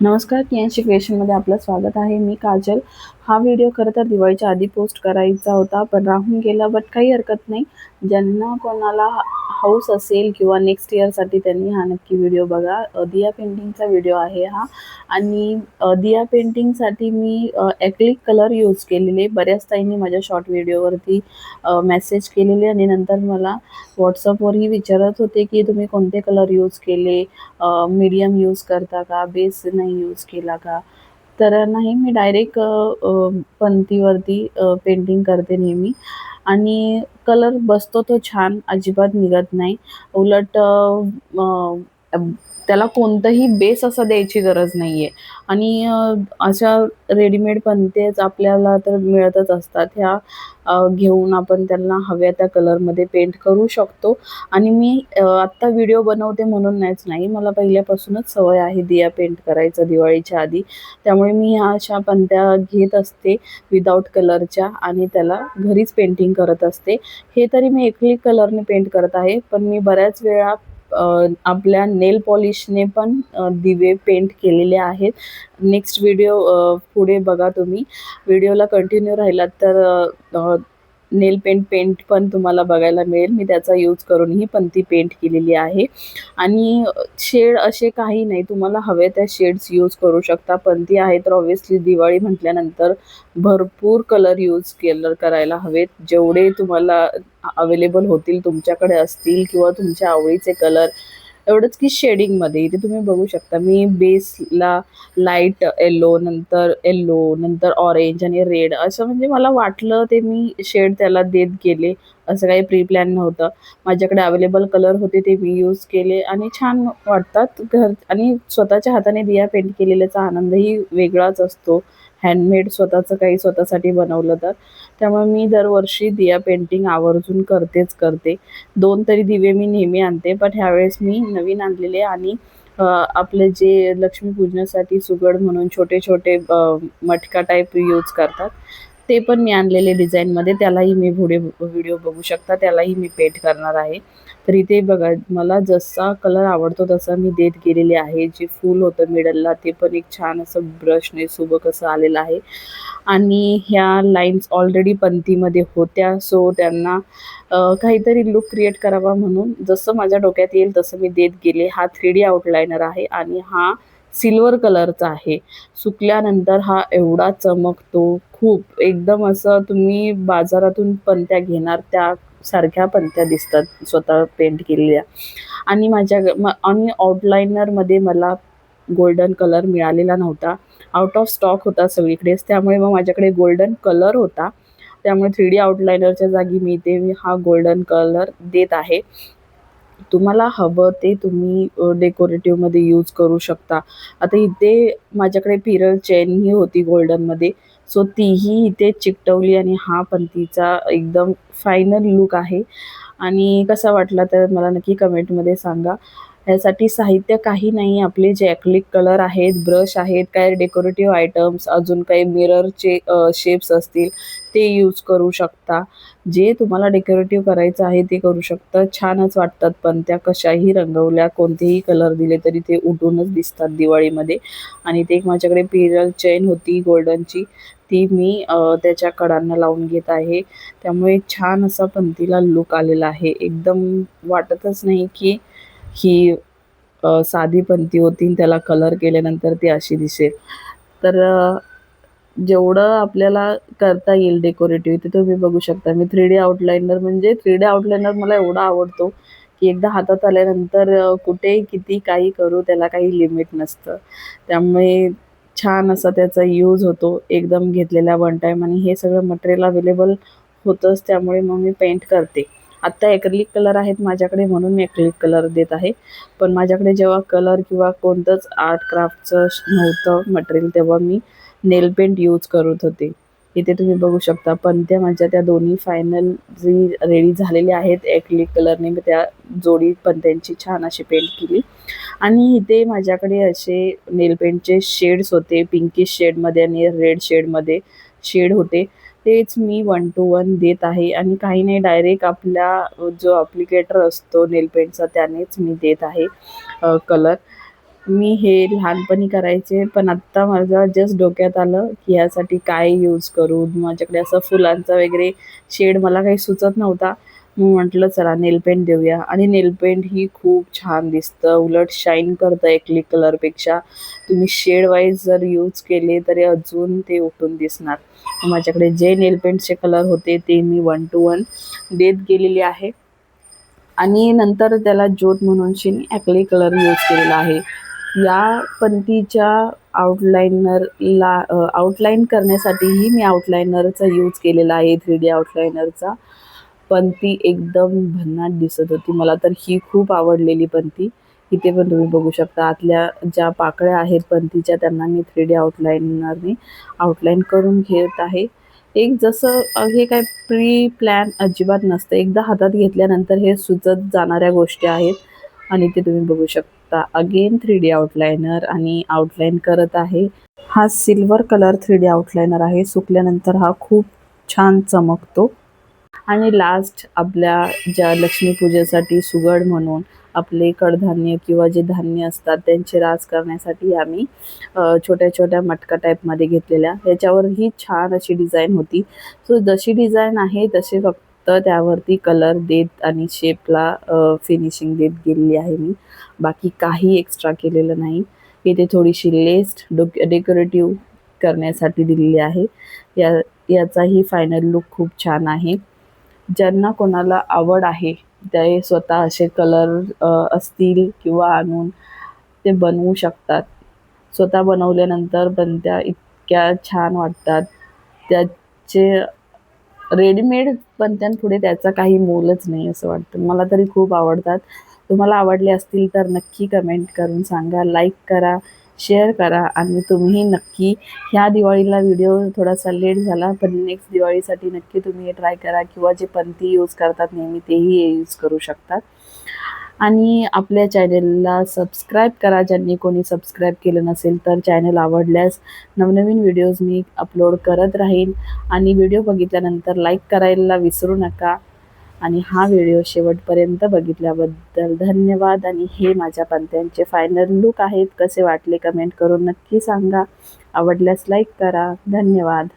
नमस्कार, कियांशी क्रिएशनमध्ये आपलं स्वागत आहे. मी काजल. हा व्हिडिओ खरं तर दिवाळीच्या आधी पोस्ट करायचा होता, पण राहून गेला. बट काही हरकत नाही. ज्यांना कोणाला हौस असेल किंवा नेक्स्ट इयरसाठी त्यांनी हा नक्की व्हिडिओ बघा. दिया पेंटिंगचा व्हिडिओ आहे हा. आणि दिया पेंटिंगसाठी मी ॲक्रिलिक कलर यूज केलेले. बऱ्याच ताईंनी माझ्या शॉर्ट व्हिडिओवरती मेसेज केलेले आणि नंतर मला व्हॉट्सअपवरही विचारत होते की तुम्ही कोणते कलर यूज केले, मीडियम यूज करता का, बेस नाही यूज केला का. तर नाही, मी डायरेक्ट पंतीवरती पेंटिंग करते नेहमी. आणि कलर बसतो तो छान, अजिबात निघत नाही. उलट त्याला कोणतंही बेस असं द्यायची गरज नाही आहे. आणि अशा रेडीमेड पणतेच आपल्याला तर मिळतच असतात. ह्या घेऊन आपण त्यांना हव्या त्या कलरमध्ये पेंट करू शकतो. आणि मी आत्ता व्हिडिओ बनवते म्हणून नाही, मला पहिल्यापासूनच सवय आहे दिया पेंट करायचं दिवाळीच्या आधी. त्यामुळे मी ह्या अशा पणत्या घेत असते विदाऊट कलरच्या आणि त्याला घरीच पेंटिंग करत असते. हे तरी मी ॲक्रिलिक कलरने पेंट करत आहे, पण मी बऱ्याच वेळा आपल्या नेल पॉलिशने पण दिवे पेंट केलेले आहेत. नेक्स्ट व्हिडिओ पुढे बघा तुम्ही. व्हिडिओला कंटिन्यू राहिलात तर नेल पेंट पण तुम्हाला बघायला मिळेल. मी त्याचा यूज करूनही पण ती पेंट केलेली आहे. आणि शेड असे काही नाही, तुम्हाला हवे त्या शेड्स यूज करू शकता. पणती आहे तर ऑब्व्हियसली दिवाळी म्हटल्यानंतर भरपूर कलर करायला हवेत. जेवढे तुम्हाला अवेलेबल होतील, तुमच्याकडे असतील किंवा तुमच्या आवडीचे कलर. एवढंच की शेडिंगमध्ये इथे तुम्ही बघू शकता, मी बेसला लाईट येलो, नंतर ऑरेंज आणि रेड असं, म्हणजे मला वाटलं ते मी शेड त्याला देत गेले. असं काही प्री प्लॅन नव्हतं. माझ्याकडे अवेलेबल कलर होते ते मी यूज केले आणि छान वाटतात घर. आणि स्वतःच्या हाताने दिया पेंट केलेल्याचा आनंदही वेगळाच असतो. हँडमेड स्वतःचं काही स्वतःसाठी बनवलं तर. त्यामुळे मी दरवर्षी दिया पेंटिंग आवर्जून करते. 2 तरी दिवे मी नेहमी आणते, बट ह्यावेळेस मी नवीन आणलेले. आणि आपले जे लक्ष्मीपूजनासाठी सुगड म्हणून छोटे-छोटे मटका टाईप यूज करतात, ते पण मी आणलेले डिझाईनमध्ये. त्यालाही मी पुढे व्हिडिओ बघू शकता. त्यालाही मी पेंट करणार आहे. तर इथे बघा, मला जसा कलर आवडतो तसा मी देत गेलेले आहे. जे फूल होतं मिडलला ते पण एक छान असं ब्रशने सुबक असं आलेलं आहे. आणि ह्या लाईन्स ऑलरेडी पंतीमध्ये होत्या, सो त्यांना काहीतरी लुक क्रिएट करावा म्हणून जसं माझ्या डोक्यात येईल तसं मी देत गेले. हा 3D आउटलाइनर आहे आणि हा सिल्वर कलरचा आहे. सुकल्यानंतर हा एवढा चमकतो, खूप एकदम असं तुम्ही बाजारातून पणत्या घेणार त्या सारख्या पणत्या दिसतात स्वतः पेंट केलेल्या. आणि आणि आउटलाइनरमध्ये मला गोल्डन कलर मिळालेला नव्हता. आउट ऑफ स्टॉक होता सगळीकडेच. त्यामुळे मग माझ्याकडे गोल्डन कलर होता. त्यामुळे 3D आउटलाइनरच्या जागी मी इथे हा गोल्डन कलर देत आहे. तुम्हाला हवं ते तुम्ही डेकोरेटिव्हमध्ये यूज करू शकता. आता इथे माझ्याकडे पिरल चेनही होती गोल्डनमध्ये, सो तीही इथे चिकटवली. आणि हा पण तिचा एकदम फायनल लूक आहे. आणि कसा वाटला तर मला नक्की कमेंटमध्ये सांगा. ह्यासाठी साहित्य काही नाही, आपले जे ॲक्रिलिक कलर आहेत, ब्रश आहेत, काही डेकोरेटिव्ह आयटम्स, अजून काही मिररचे शेप्स असतील ते यूज करू शकता. जे तुम्हाला डेकोरेटिव्ह करायचं आहे ते करू शकता. छानच वाटतात पण त्या कशाही रंगवल्या, कोणतेही कलर दिले तरी ते उठूनच दिसतात दिवाळीमध्ये. आणि ते एक माझ्याकडे पिरल चेन होती गोल्डनची, ती मी त्याच्या कडांना लावून घेत आहे. त्यामुळे छान असा पणतीला लूक आलेला आहे. एकदम वाटतच नाही की ही साधी पणती होती आणि त्याला कलर केल्यानंतर ती अशी दिसेल. तर जेवढं आपल्याला करता येईल डेकोरेटिव्ह ते तुम्ही बघू शकता. मी 3D आउटलाइनर, म्हणजे 3D आउटलाइनर मला एवढा आवडतो की एकदा हातात आल्यानंतर कुठेही किती काही करू त्याला काही लिमिट नसतं. त्यामुळे छान असा त्याचा यूज होतो एकदम घेतलेल्या वन टाईम. आणि हे सगळं मटेरियल अवेलेबल होतंच, त्यामुळे मग मी पेंट करते. आत्ता ॲक्रिलिक कलर आहेत माझ्याकडे म्हणून मी ॲक्रिलिक कलर देत आहे. पण माझ्याकडे जेव्हा कलर किंवा कोणतंच आर्ट क्राफ्टचं नव्हतं मटेरियल, तेव्हा मी नेल पेंट यूज करत होते. इथे तुम्ही बघू शकता पणत्या माझ्या त्या दोन्ही फायनल जी रेडी झालेल्या आहेत ॲक्रिलिक कलरने, मी त्या जोडी पणत्यांची छान अशी पेंट केली. आणि इथे माझ्याकडे असे नेल पेंटचे शेड्स होते, पिंकिश शेडमध्ये आणि रेड शेडमध्ये शेड होते. तेच मी 1 to 1 देत आहे. आणि काही नाही, डायरेक्ट आपला जो ॲप्लिकेटर असतो नेल पेंटचा त्यानेच मी देत आहे कलर. मी हे लहानपणी करायचे, पण आत्ता माझ्या जस्ट डोक्यात आलं, की यासाठी काय यूज करू? माझ्याकडे असं फुलांचा वगैरे शेड मला काही सुचत नव्हता. मग म्हटलं चला नेल पेंट देऊया आणि नेल पेंट ही खूप छान दिसतं. उलट शाईन करतं एक्रिलिक कलरपेक्षा. तुम्ही शेड वाईज जर यूज केले, तरी अजून ते उठून दिसणार. माझ्याकडे जे नेल पेंटचे कलर होते, ते मी 1 to 1 देत गेलेली आहे. आणि नंतर त्याला ज्योत म्हणूनशी मी ॲक्रिलिक कलर यूज केलेला आहे. या पंतीच्या आउटलाइनरला आउटलाईन करण्यासाठीही मी आउटलाइनरचा यूज केलेला आहे, 3D आउटलाइनरचा. पण ती एकदम भन्नाट दिसत होती. मला तर ही खूप आवडलेली पणती. इथे पण तुम्ही बघू शकता आतल्या ज्या पाकळ्या आहेत पणतीच्या त्यांना मी 3D आउटलाइनरने आउटलाईन करून घेत आहे. एक जसं हे काय प्री प्लॅन अजिबात नसतं. एकदा हातात घेतल्यानंतर हे सुचत जाणाऱ्या गोष्टी आहेत आणि ते तुम्ही बघू शकता. अगेन 3D आउटलाइनर आणि आउटलाईन करत आहे. हा सिल्वर कलर 3D आउटलाइनर आहे. सुकल्यानंतर हा खूप छान चमकतो. आणि लास्ट आपल्या ज्या लक्ष्मीपूजेसाठी सुगड म्हणून आपले कडधान्य किंवा जे धान्य असतात त्यांची रास करण्यासाठी आम्ही छोट्या-छोट्या मटका टाईपमध्ये घेतलेल्या. ह्याच्यावरही छान अशी डिझाइन होती. सो जशी डिझाइन आहे तसे फक्त त्यावरती कलर देत आणि शेपला फिनिशिंग देत गेलेली आहे मी. बाकी काही एक्स्ट्रा केलेलं नाही. इथे थोडीशी लेस डेकोरेटिव्ह करण्यासाठी दिलेली आहे. याचाही फायनल लूक खूप छान आहे. ज्यांना कोणाला आवड आहे, ते स्वतः असे कलर असतील किंवा आणून ते बनवू शकतात. स्वतः बनवल्यानंतर पण त्या इतक्या छान वाटतात. त्याचे रेडीमेड पणत्यांपुढे त्याचा काही मोलच नाही असं वाटतं. मला तरी खूप आवडतात. तुम्हाला आवडले असतील तर नक्की कमेंट करून सांगा, लाईक करा, शेअर करा आणि तुम्हीही नक्की ह्या दिवाळीला व्हिडिओ थोडासा लेट झाला, पण नेक्स्ट दिवाळीसाठी नक्की तुम्ही हे ट्राय करा किंवा जे पणती यूज करतात नेहमी तेही हे यूज करू शकतात. आणि आपल्या चॅनेलला सबस्क्राईब करा ज्यांनी कोणी सबस्क्राईब केलं नसेल तर. चॅनल आवडल्यास नवनवीन व्हिडिओज मी अपलोड करत राहीन आणि व्हिडिओ बघितल्यानंतर लाईक करायला विसरू नका. आणि हा व्हिडिओ शेवटपर्यंत बघितल्याबद्दल धन्यवाद. आणि हे माझ्या पणत्यांचे फायनल लूक आहेत. कसे वाटले कमेंट करून नक्की सांगा. आवडल्यास लाईक करा. धन्यवाद.